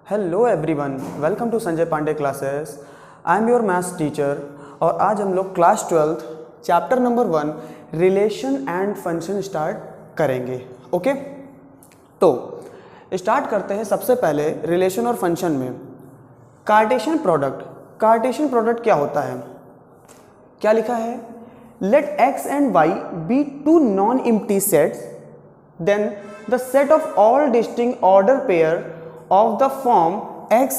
Hello everyone, welcome to Sanjay Pandey classes. I am your maths teacher और आज हम लोग class 12 chapter number 1 relation and function start करेंगे। Okay, तो स्टार्ट करते हैं। सबसे पहले रिलेशन और फंक्शन में कार्टेशियन प्रोडक्ट। कार्टेशियन प्रोडक्ट क्या होता है? क्या लिखा है? Let x and y be two non empty sets, then the set of all distinct order pair of the form x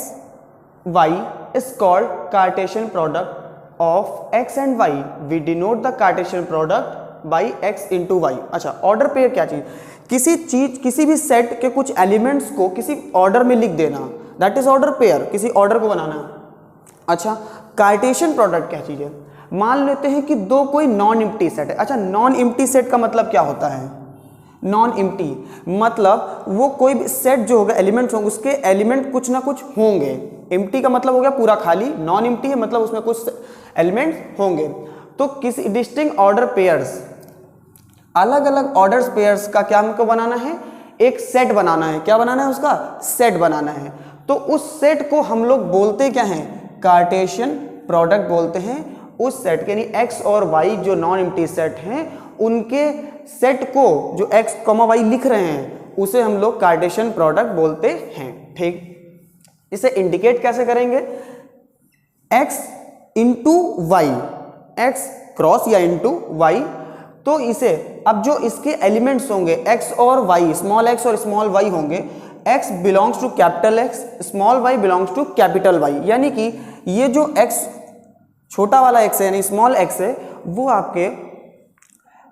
y is called Cartesian product of x and y. We denote the Cartesian product by x into y. अच्छा, order pair क्या चीज? किसी भी set के कुछ elements को किसी order में लिख देना, दैट इज ऑर्डर पेयर। किसी ऑर्डर को बनाना। अच्छा, कार्टेशियन प्रोडक्ट क्या चीज है? मान लेते हैं कि दो कोई नॉन एम्प्टी सेट है। अच्छा, नॉन एम्प्टी सेट का मतलब क्या होता है? नॉन एम्प्टी मतलब वो कोई भी सेट जो होगा, एलिमेंट्स होंगे, उसके एलिमेंट कुछ ना कुछ होंगे। एम्प्टी का मतलब हो गया पूरा खाली, नॉन एम्प्टी है मतलब उसमें कुछ एलिमेंट्स होंगे। तो किसी डिस्टिंक्ट ऑर्डर पेयर्स, अलग अलग ऑर्डर पेयर्स का क्या हमको बनाना है? एक सेट बनाना है। क्या बनाना है? उसका सेट बनाना है। तो उस सेट को हम लोग बोलते क्या हैं? कार्टेशियन प्रोडक्ट बोलते हैं। उस सेट के यानी एक्स और वाई जो नॉन एम्प्टी सेट हैं, उनके सेट को जो x, y लिख रहे हैं उसे हम लोग कार्टेशियन प्रोडक्ट बोलते हैं। ठीक, इसे इंडिकेट कैसे करेंगे? x into y, x cross या इंटू वाई। तो इसे अब जो इसके एलिमेंट्स होंगे x और y, स्मॉल x और स्मॉल y होंगे, x belongs to capital x, small y belongs to capital y। यानी कि ये जो x छोटा वाला x है यानी स्मॉल x है, वो आपके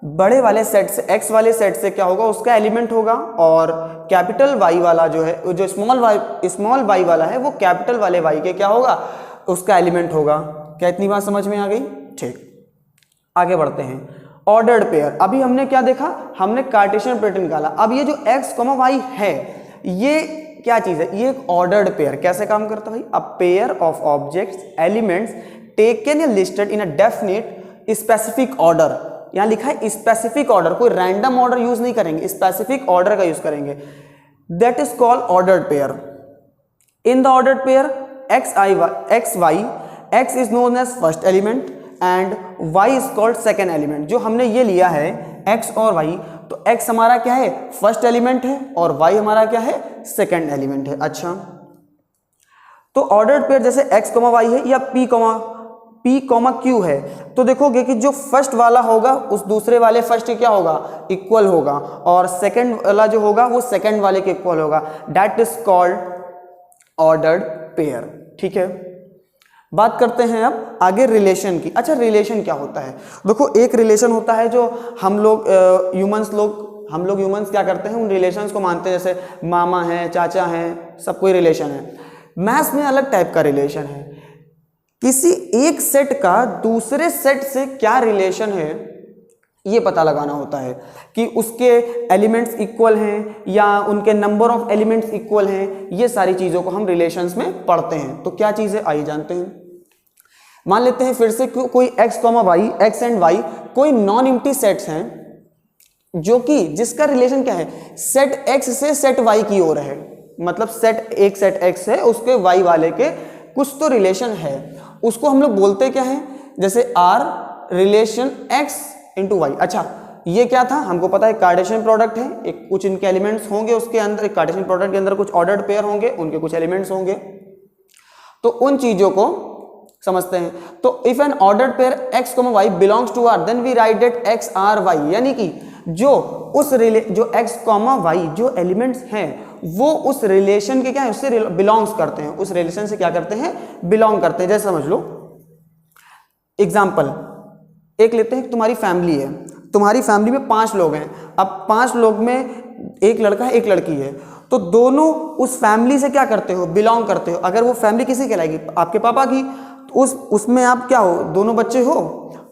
बड़े वाले सेट से, x वाले सेट से क्या होगा? उसका एलिमेंट होगा। और कैपिटल y वाला जो है, जो स्मॉल y वाला है, वो कैपिटल वाले y के क्या होगा? उसका एलिमेंट होगा। क्या इतनी बात समझ में आ गई? ठीक, आगे बढ़ते हैं। ऑर्डर्ड पेयर, अभी हमने क्या देखा? हमने कार्टेशियन प्रोडक्ट निकाला। अब ये जो x, y है, ये क्या चीज है? ये एक ऑर्डर्ड पेयर। कैसे काम करता है भाई? A pair of objects elements taken या listed in a definite specific order. यहां लिखा है स्पेसिफिक ऑर्डर, कोई रैंडम ऑर्डर यूज नहीं करेंगे, स्पेसिफिक ऑर्डर का यूज करेंगे। That is called ordered pair. In the ordered pair x y, x is known as first element and y is called second element. जो हमने ये लिया है एक्स और वाई, तो एक्स हमारा क्या है? फर्स्ट एलिमेंट है और वाई हमारा क्या है? सेकेंड एलिमेंट है। अच्छा, तो ऑर्डर्ड पेयर जैसे एक्स कॉमा वाई है या पी कॉमा क्यू है, तो देखोगे कि जो फर्स्ट वाला होगा उस दूसरे वाले फर्स्ट के क्या होगा? इक्वल होगा, और सेकंड वाला जो होगा वो सेकंड वाले के इक्वल होगा। That is called ordered pair. ठीक है, बात करते हैं अब आगे रिलेशन की। अच्छा, रिलेशन क्या होता है? देखो, एक रिलेशन होता है जो हम लोग ह्यूमंस क्या करते हैं? उन रिलेशंस को मानते हैं, जैसे मामा है, चाचा है, सब कोई रिलेशन है। मैथ्स में अलग टाइप का रिलेशन है। किसी एक सेट का दूसरे सेट से क्या रिलेशन है, ये पता लगाना होता है कि उसके एलिमेंट्स इक्वल हैं या उनके नंबर ऑफ एलिमेंट्स इक्वल हैं। ये सारी चीजों को हम रिलेशंस में पढ़ते हैं। तो क्या चीज है, आइए जानते हैं। मान लेते हैं फिर से कोई x, y, x and y कोई नॉन एम्प्टी सेट्स हैं, जो कि जिसका रिलेशन क्या है? सेट x से सेट y की ओर है। मतलब एक सेट x है, उसके y वाले के कुछ तो रिलेशन है, उसको हम लोग बोलते क्या है? जैसे R relation x into y. अच्छा, ये क्या था? हमको पता है कार्टेशियन प्रोडक्ट है। एक कुछ इनके एलिमेंट्स होंगे, उसके अंदर एक कार्टेशियन प्रोडक्ट के अंदर कुछ ऑर्डर्ड पेयर होंगे, उनके कुछ एलिमेंट्स होंगे। तो उन चीजों को समझते हैं। तो if an ordered pair x, y belongs to R, then we write that x R y। यानी कि जो x, y जो एलिमेंट्स हैं वो उस रिलेशन के क्या है? उससे बिलोंग्स करते हैं। उस रिलेशन से क्या करते हैं? बिलोंग करते हैं। जैसे समझ लो, एग्जाम्पल एक लेते हैं। तुम्हारी फैमिली है, तुम्हारी फैमिली में 5 लोग हैं। अब 5 लोग में एक लड़का है, एक लड़की है, तो दोनों उस फैमिली से क्या करते हो? बिलोंग करते हो। अगर वो फैमिली किसी कहलाएगी? आपके पापा की। तो उसमें आप क्या हो? दोनों बच्चे हो,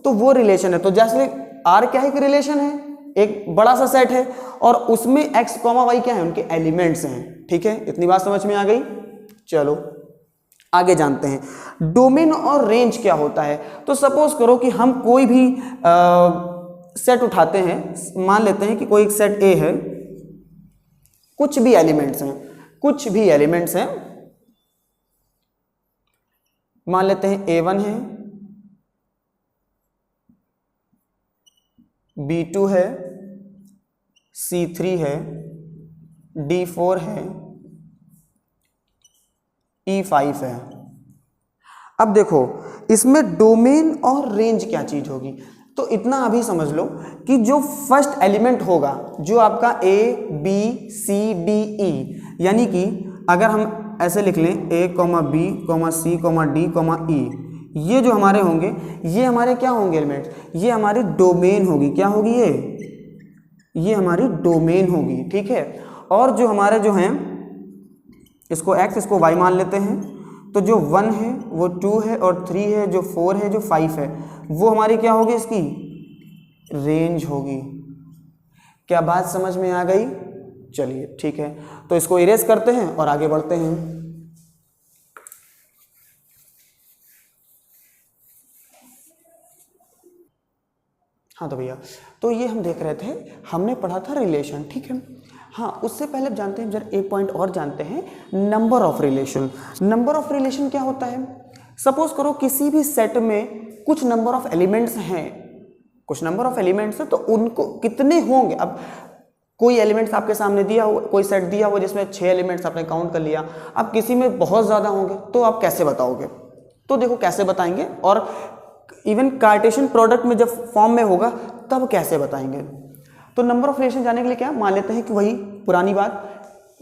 तो वो रिलेशन है। तो जैसे आर क्या है? एक रिलेशन है, एक बड़ा सा सेट है, और उसमें x, y क्या है? उनके एलिमेंट्स हैं। ठीक है, इतनी बात समझ में आ गई? चलो आगे जानते हैं। डोमेन और रेंज क्या होता है? तो सपोज करो कि हम कोई भी सेट उठाते हैं। मान लेते हैं कि कोई एक सेट A है, कुछ भी एलिमेंट्स हैं, मान लेते हैं A1 है, B2 है, C3 है, D4 है, E5 है। अब देखो इसमें डोमेन और रेंज क्या चीज होगी, तो इतना अभी समझ लो कि जो फर्स्ट एलिमेंट होगा जो आपका A B C D E, यानी कि अगर हम ऐसे लिख लें A, B, C, D, E, ये जो हमारे होंगे ये हमारे क्या होंगे एलिमेंट, ये हमारी डोमेन होगी। क्या होगी ये हमारी डोमेन होगी, ठीक है। और जो हमारे जो हैं इसको x इसको y मान लेते हैं, तो जो 1 है वो 2 है और 3 है, जो 4 है जो 5 है, वो हमारी क्या होगी, इसकी रेंज होगी। क्या बात समझ में आ गई? चलिए ठीक है, तो इसको इरेज करते हैं और आगे बढ़ते हैं। हाँ तो भैया, तो ये हम देख रहे थे, हमने पढ़ा था रिलेशन, ठीक है। हाँ, उससे पहले अब जानते हैं जरा एक पॉइंट और जानते हैं, number of relation. Number of relation क्या होता है? सपोज करो किसी भी सेट में कुछ नंबर ऑफ एलिमेंट्स हैं, कुछ नंबर ऑफ एलिमेंट्स हैं, तो उनको कितने होंगे। अब कोई एलिमेंट्स आपके सामने दिया हो, कोई सेट दिया हो जिसमें 6 एलिमेंट्स आपने काउंट कर लिया, अब किसी में बहुत ज़्यादा होंगे तो आप कैसे बताओगे? तो देखो कैसे बताएंगे, और इवन कार्टेशियन प्रोडक्ट में जब फॉर्म में होगा तब कैसे बताएंगे। तो नंबर ऑफ रिलेशन जाने के लिए क्या मान लेते हैं कि वही पुरानी बात,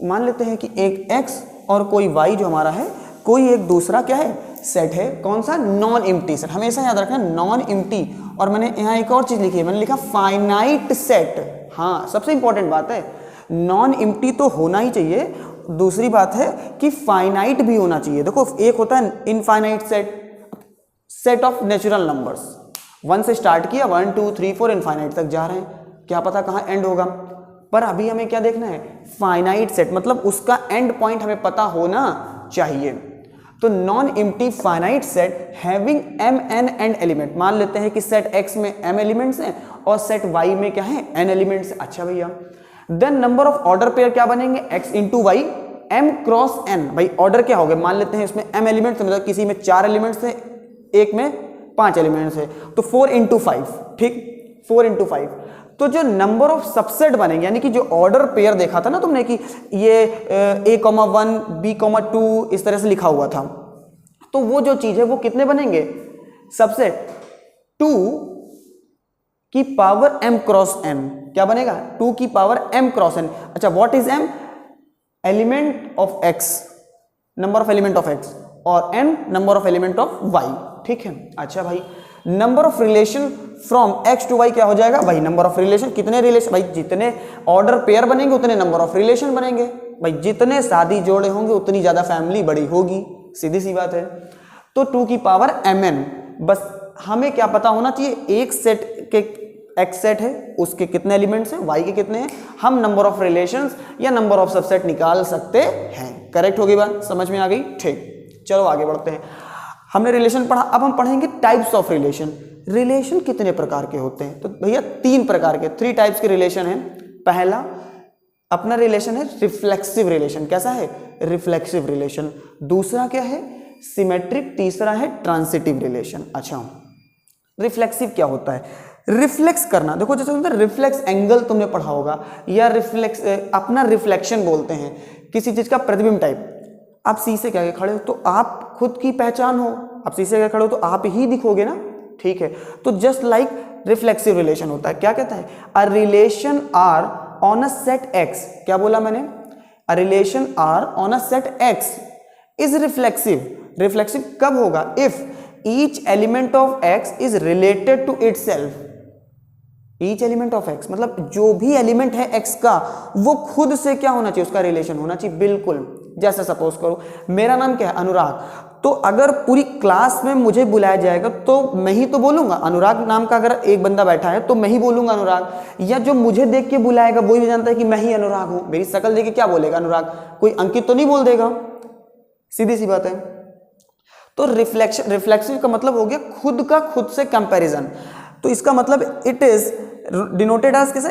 मान लेते हैं कि एक x और कोई y जो हमारा है, कोई एक दूसरा क्या है सेट है, कौन सा, नॉन एम्प्टी सेट। हमेशा याद रखना नॉन एम्प्टी। और मैंने यहाँ एक और चीज लिखी है, मैंने लिखा फाइनाइट सेट। हाँ, सबसे इंपॉर्टेंट बात है, नॉन एम्प्टी तो होना ही चाहिए, दूसरी बात है कि फाइनाइट भी होना चाहिए। देखो एक होता है infinite set, set of natural numbers, 1 से स्टार्ट किया, 1 2 3 4 इनफाइनाइट तक जा रहे हैं, क्या पता कहाँ एंड होगा। पर अभी हमें क्या देखना है, फाइनाइट सेट, मतलब उसका एंड पॉइंट हमें पता होना चाहिए। तो non empty finite set having m n and element, मान लेते हैं कि सेट x में m एलिमेंट्स हैं और सेट y में क्या है, n एलिमेंट्स। अच्छा भैया, then number of order pair क्या बनेंगे, x into y, m cross n। भाई ऑर्डर क्या हो गया, मान लेते हैं इसमें m एलिमेंट्स, मतलब किसी में 4 एलिमेंट्स हैं, एक में 5 एलिमेंट्स है, तो 4 इंटू 5, ठीक, 4 इंटू 5। तो जो नंबर ऑफ सबसेट बनेंगे, यानी कि जो ऑर्डर पेयर देखा था ना तुमने कि ये A,1 B,2 इस तरह से लिखा हुआ था, तो वो जो चीज है वो कितने बनेंगे, सबसेट 2 की पावर m क्रॉस n। क्या बनेगा, 2 की पावर m क्रॉस n। अच्छा, what is m, element of x, number of element of x, और n number of element of y, ठीक है। अच्छा भाई, number of relation from x to y क्या हो जाएगा, भाई नंबर ऑफ रिलेशन, कितने रिलेशन, भाई जितने ऑर्डर पेयर बनेंगे उतने नंबर ऑफ रिलेशन बनेंगे, भाई जितने शादी जोड़े होंगे उतनी ज्यादा फैमिली बड़ी होगी, सीधी सी बात है। तो 2 की पावर mn, बस हमें क्या पता होना चाहिए, एक सेट के x सेट है उसके कितने एलिमेंट्स हैं, y के कितने हैं, हम नंबर ऑफ रिलेशंस या नंबर ऑफ सबसेट निकाल सकते हैं। करेक्ट होगी बात, समझ में आ गई, ठीक। चलो आगे बढ़ते हैं, हमने रिलेशन पढ़ा, अब हम पढ़ेंगे टाइप्स ऑफ रिलेशन। रिलेशन कितने प्रकार के होते हैं, तो भैया 3 प्रकार के, 3 टाइप्स के रिलेशन हैं। पहला अपना रिलेशन है रिफ्लेक्सिव रिलेशन, कैसा है, रिफ्लेक्सिव रिलेशन। दूसरा क्या है, सिमेट्रिक। तीसरा है ट्रांसिटिव रिलेशन। अच्छा, रिफ्लेक्सिव क्या होता है, रिफ्लेक्स करना। देखो जैसे रिफ्लेक्स एंगल तुमने पढ़ा होगा, या रिफ्लेक्स अपना रिफ्लेक्शन बोलते हैं, किसी चीज का प्रतिबिंब टाइप। आप शीशे के आगे खड़े हो तो आप खुद की पहचान हो, आप शीशे के आगे खड़े हो तो आप ही दिखोगे ना, ठीक है। तो जस्ट लाइक रिफ्लेक्सिव रिलेशन होता है। क्या कहता है, a relation R on a set x, क्या बोला मैंने, a relation R on a set x is reflexive. Reflexive कब होगा, if each element of x is related to itself. Each element of x मतलब जो भी एलिमेंट है x का, वो खुद से क्या होना चाहिए, उसका रिलेशन होना चाहिए, बिल्कुल। जैसे सपोज करो मेरा नाम क्या है, अनुराग, तो अगर पूरी क्लास में मुझे बुलाया जाएगा तो मैं ही तो बोलूंगा अनुराग नाम का, अगर एक बंदा बैठा है तो मैं ही बोलूंगा अनुराग, या जो मुझे देख के बुलाएगा वो भी जानता है कि मैं ही अनुराग हूं, मेरी शक्ल देख के क्या बोलेगा अनुराग, कोई अंकित तो नहीं बोल देगा, सीधी सी बात है। तो रिफ्लेक्सिव का मतलब हो गया खुद का खुद से कंपैरिजन। तो इसका मतलब इट इज डिनोटेड एज कैसे,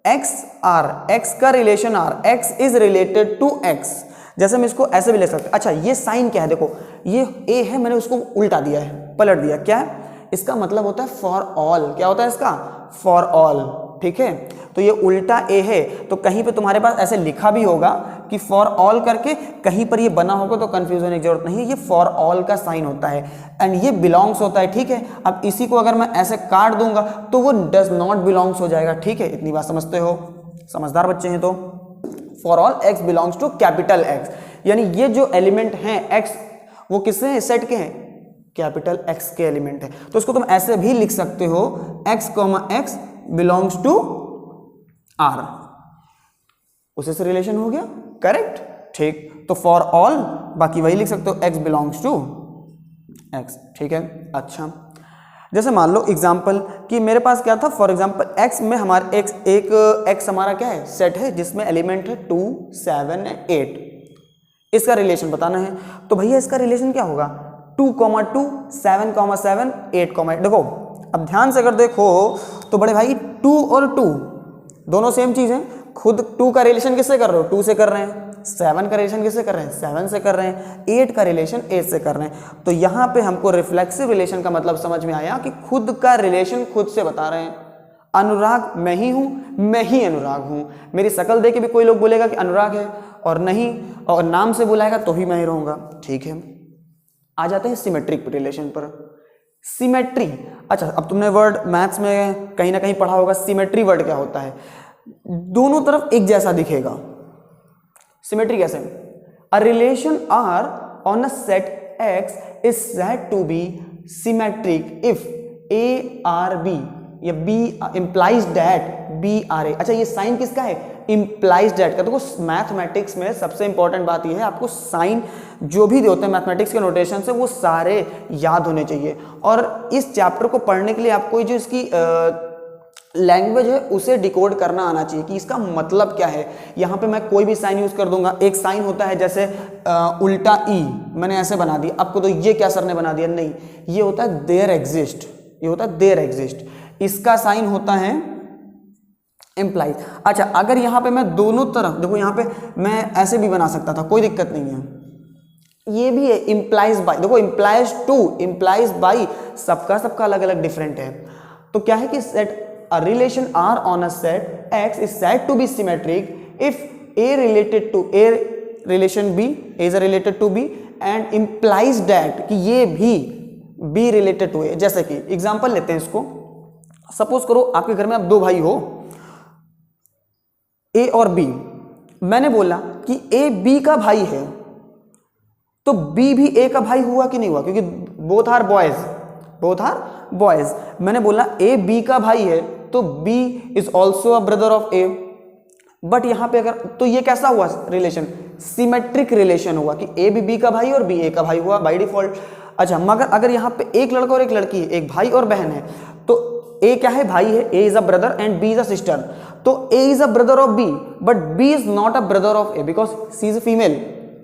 एक्स आर, एक्स का relation R, x is related to x, जैसे मैं इसको ऐसे भी लिख सकता हूँ। अच्छा ये साइन क्या है, देखो ये ए है, मैंने उसको उल्टा दिया है, पलट दिया, क्या है इसका मतलब होता है फॉर ऑल। क्या होता है इसका, फॉर ऑल, ठीक है। तो ये उल्टा ए है, तो कहीं पे तुम्हारे पास ऐसे लिखा भी होगा कि फॉर ऑल करके, कहीं पर ये बना होगा तो कंफ्यूज होने की जरूरत नहीं है, ये फॉर ऑल का साइन होता है एंड ये बिलोंग्स होता है, ठीक है। अब इसी को अगर मैं ऐसे काट दूंगा तो वो डज नॉट बिलोंग्स हो जाएगा, ठीक है। इतनी बात समझते हो, समझदार बच्चे हैं। तो for all x belongs to capital x, यानी ये जो एलिमेंट हैं एक्स वो किससे हैं, सेट के हैं, कैपिटल एक्स के एलिमेंट है। तो इसको तुम ऐसे भी लिख सकते हो x, x belongs to r, उसे से रिलेशन हो गया, करेक्ट, ठीक। तो फॉर ऑल बाकी वही लिख सकते हो x बिलोंग्स टू x, ठीक है। अच्छा जैसे मान लो एग्जाम्पल कि मेरे पास क्या था, फॉर एग्जाम्पल x में हमारे एक x हमारा क्या है, सेट है जिसमें एलिमेंट है 2, 7 8, इसका रिलेशन बताना है। तो भैया इसका रिलेशन क्या होगा, 2, 2, 7, 7, 8, 8। देखो अब ध्यान से अगर देखो तो बड़े भाई 2 और 2 दोनों सेम चीज है। खुद 2 का रिलेशन किससे कर रहे हो, 2 से कर रहे हैं। 7 का रिलेशन किससे कर रहे हैं, 7 से कर रहे हैं। 8 का रिलेशन 8 से कर रहे हैं। तो यहाँ पे हमको रिफ्लेक्सिव रिलेशन का मतलब समझ में आया कि खुद का रिलेशन खुद से बता रहे हैं। अनुराग मैं ही हूँ, मैं ही अनुराग हूँ। मेरी शक्ल देख के भी कोई लोग बोलेगा कि अनुराग है, और नहीं और नाम से बुलाएगा तो भी मैं ही रहूँगा, ठीक है। आ जाते हैं सिमेट्रिक रिलेशन पर। सिमेट्री, अच्छा अब तुमने वर्ड मैथ्स में कहीं ना कहीं पढ़ा होगा, सिमेट्री वर्ड क्या होता है, दोनों तरफ एक जैसा दिखेगा। सिमेट्री कैसे, a relation R on a set x is said to be symmetric if a R b या b implies that b R a. अच्छा ये साइन किसका है, इंप्लाइज दैट का। देखो मैथमेटिक्स में सबसे इंपॉर्टेंट बात यह है आपको साइन जो भी होते हैं मैथमेटिक्स के नोटेशन से वो सारे याद होने चाहिए। और इस चैप्टर को पढ़ने के लिए आपको जो इसकी लैंग्वेज है उसे डिकोड करना आना चाहिए कि इसका मतलब क्या है। यहाँ पे मैं कोई भी साइन यूज कर दूंगा। एक साइन होता है जैसे उल्टा ई, मैंने ऐसे बना दिया, आपको तो ये क्या सर ने बना दिया, नहीं ये होता है देयर एग्जिस्ट, ये होता है देयर एग्जिस्ट। इसका साइन होता है इंप्लाइज। अच्छा अगर यहाँ पे मैं दोनों तरफ देखो, यहाँ पे मैं ऐसे भी बना सकता था, कोई दिक्कत नहीं है। ये भी है इंप्लाइज बाई, देखो इंप्लाइज टू, इंप्लाइज बाई, सबका अलग अलग डिफरेंट है। तो क्या है कि set a relation R on a set X is said to be symmetric if A related to A relation B, A is related to B and implies that कि ये भी B related to A। जैसे कि example लेते हैं इसको, suppose करो आपके घर में आप 2 भाई हो, A और B। मैंने बोला कि A B का भाई है, तो B भी A का भाई हुआ कि नहीं हुआ, क्योंकि बोथ आर बॉयज। मैंने बोला A B का भाई है तो B is also a brother of A। But यहां पे अगर तो ये कैसा हुआ रिलेशन, सिमेट्रिक रिलेशन हुआ कि A भी B का भाई और B A का भाई हुआ बाय डिफॉल्ट। अच्छा मगर अगर यहाँ पे एक लड़का और एक लड़की है, एक भाई और बहन है, तो A क्या है, भाई है, A is a brother and B is a sister. तो A is a brother of B but B is not a brother of A because she is a female,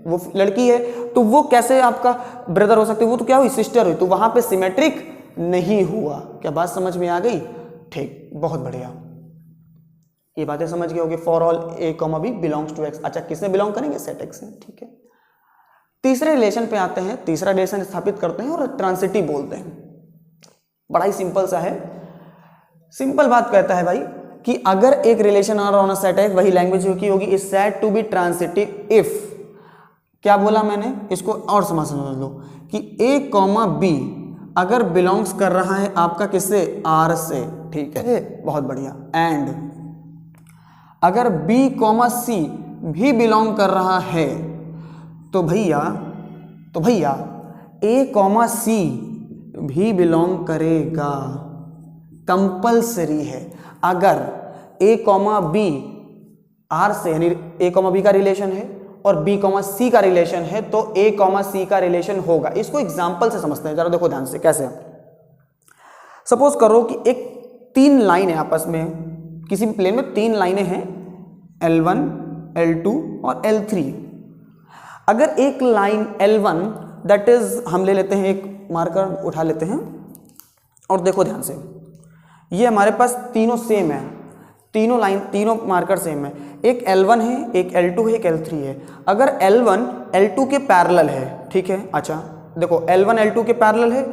वो लड़की है, तो वो कैसे आपका ब्रदर हो सकते, वो तो क्या हुई, सिस्टर हुई। तो वहां पे सिमेट्रिक नहीं हुआ। क्या बात समझ में आ गई, ठीक, बहुत बढ़िया, ये बातें समझ गए होगे। For all a comma b belongs to x. अच्छा किससे बिलोंग करेंगे, सेट एक्स से, ठीक है। तीसरे रिलेशन पे आते हैं, तीसरा रिलेशन स्थापित करते हैं और ट्रांसिटिव बोलते हैं। बड़ा ही सिंपल सा है, सिंपल बात कहता है भाई कि अगर एक relation R on a set x, वही लैंग्वेज की होगी, is said to be transitive if, क्या बोला मैंने, इसको और समझ लो कि ए कॉमा बी अगर बिलोंग्स कर रहा है आपका किससे, आर से, ठीक है, बहुत बढ़िया। एंड अगर बी कॉमा सी भी बिलोंग कर रहा है तो भैया ए कॉमा सी भी बिलोंग करेगा, कंपल्सरी है। अगर ए कॉमा बी आर से यानी ए कॉमा बी का रिलेशन है और बी कॉमा सी का रिलेशन है तो ए कॉमा सी का रिलेशन होगा। इसको एग्जाम्पल से समझते हैं, जरा देखो ध्यान से कैसे। सपोज करो कि एक 3 लाइन है आपस में, किसी भी प्लेन में 3 लाइनें हैं, L1, L2 और L3। अगर एक लाइन L1 दैट इज, हम ले लेते हैं एक मार्कर उठा लेते हैं और देखो ध्यान से, ये हमारे पास तीनों सेम है, तीनों मार्कर सेम है, एक L1 है, एक L2 है, एक L3 है। अगर L1 L2 के पैरेलल है, ठीक है, अच्छा देखो L1 L2 के पैरेलल है,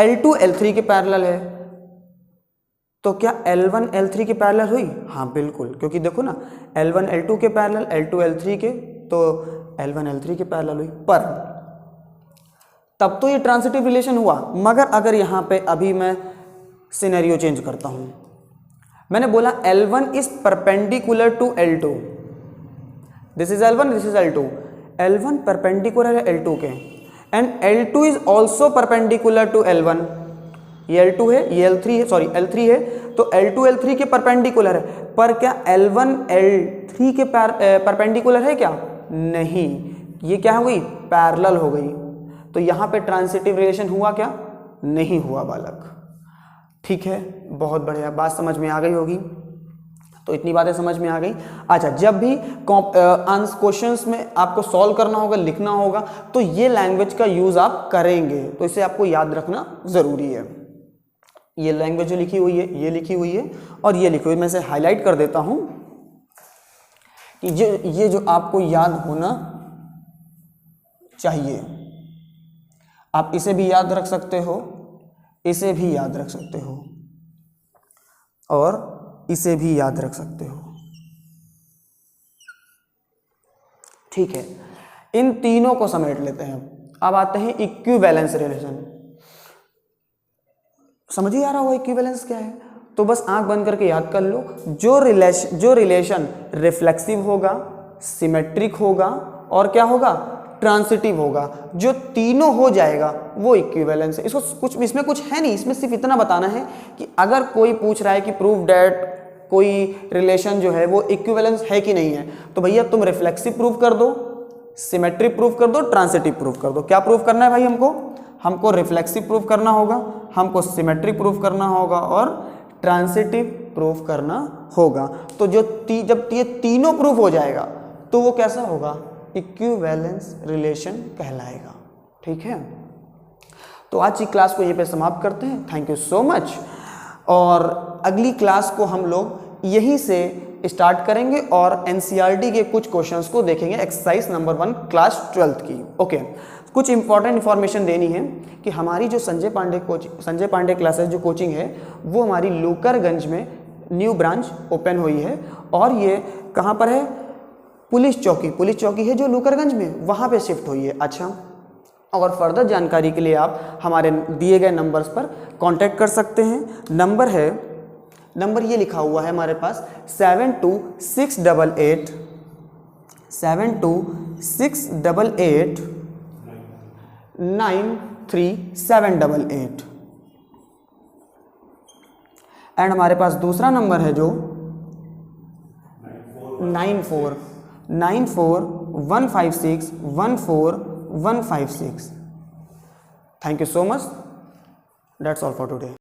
L2 L3 के पैरेलल है, तो क्या L1 L3 के पैरेलल हुई? हाँ बिल्कुल, क्योंकि देखो ना L1 L2 के पैरेलल, L2 L3 के, तो L1 L3 के पैरेलल हुई। पर तब तो ये ट्रांसिटिव रिलेशन हुआ, मगर अगर यहाँ पे अभी मैं सिनेरियो चेंज करता हूँ, मैंने बोला L1 is perpendicular to L2, this is L1, this is L2, L1 perpendicular है L2 के, and L2 is also perpendicular to L1, ये L2 है, ये L3 है, सॉरी L3 है, तो L2 L3 के परपेंडिकुलर है। पर क्या L1 L3 के परपेंडिकुलर है क्या? नहीं, ये क्या हुई? पैरेलल हो गई। तो यहाँ पे ट्रांसिटिव रिलेशन हुआ क्या? नहीं हुआ बालक। ठीक है, बहुत बढ़िया, बात समझ में आ गई होगी। तो इतनी बातें समझ में आ गई। अच्छा, जब भी क्वेश्चंस में आपको सॉल्व करना होगा, लिखना होगा, तो ये लैंग्वेज का यूज आप करेंगे, तो इसे आपको याद रखना जरूरी है। ये लैंग्वेज जो लिखी हुई है, ये लिखी हुई है और ये लिखी हुई, मैं इसे हाईलाइट कर देता हूं कि ये जो आपको याद होना चाहिए, आप इसे भी याद रख सकते हो, इसे भी याद रख सकते हो और इसे भी याद रख सकते हो। ठीक है, इन तीनों को समेट लेते हैं। अब आते हैं इक्विवेलेंस रिलेशन। समझ ही आ रहा हो इक्विवेलेंस क्या है? तो बस आंख बंद करके याद कर लो, जो रिलेशन रिफ्लेक्सिव होगा, सिमेट्रिक होगा और क्या होगा? ट्रांसिटिव होगा, जो तीनों हो जाएगा वो इक्विवेलेंस है। इसको कुछ, इसमें कुछ है नहीं, इसमें सिर्फ इतना बताना है कि अगर कोई पूछ रहा है कि प्रूव दैट कोई रिलेशन जो है वो इक्विवेलेंस है कि नहीं है, तो भैया तुम रिफ्लेक्सिव प्रूव कर दो, सिमेट्रिक प्रूव कर दो, ट्रांसिटिव प्रूव कर दो। क्या प्रूव करना है भाई? हमको रिफ्लेक्सिव प्रूव करना होगा, हमको सिमेट्रिक प्रूव करना होगा और ट्रांसिटिव प्रूव करना होगा। तो जब ये तीनों प्रूव हो जाएगा तो वो कैसा होगा? इक्विवेलेंस रिलेशन कहलाएगा। ठीक है, तो आज की क्लास को यहीं पे समाप्त करते हैं। Thank you so much. और अगली क्लास को हम लोग यहीं से स्टार्ट करेंगे और एनसीईआरटी के कुछ क्वेश्चंस को देखेंगे, एक्सरसाइज नंबर 1 क्लास 12th की। ओके, कुछ इंपॉर्टेंट इन्फॉर्मेशन देनी है कि हमारी जो संजय पांडे क्लासेस जो कोचिंग है वो हमारी लूकरगंज में न्यू ब्रांच ओपन हुई है। और ये कहाँ पर है? पुलिस चौकी है जो लूकरगंज में, वहाँ पे शिफ्ट हुई है। अच्छा, और फर्दर जानकारी के लिए आप हमारे दिए गए नंबर्स पर कांटेक्ट कर सकते हैं। नंबर ये लिखा हुआ है हमारे पास 7268 93788 एंड हमारे पास दूसरा नंबर है जो 949156 14156। Thank you so much, that's all for today.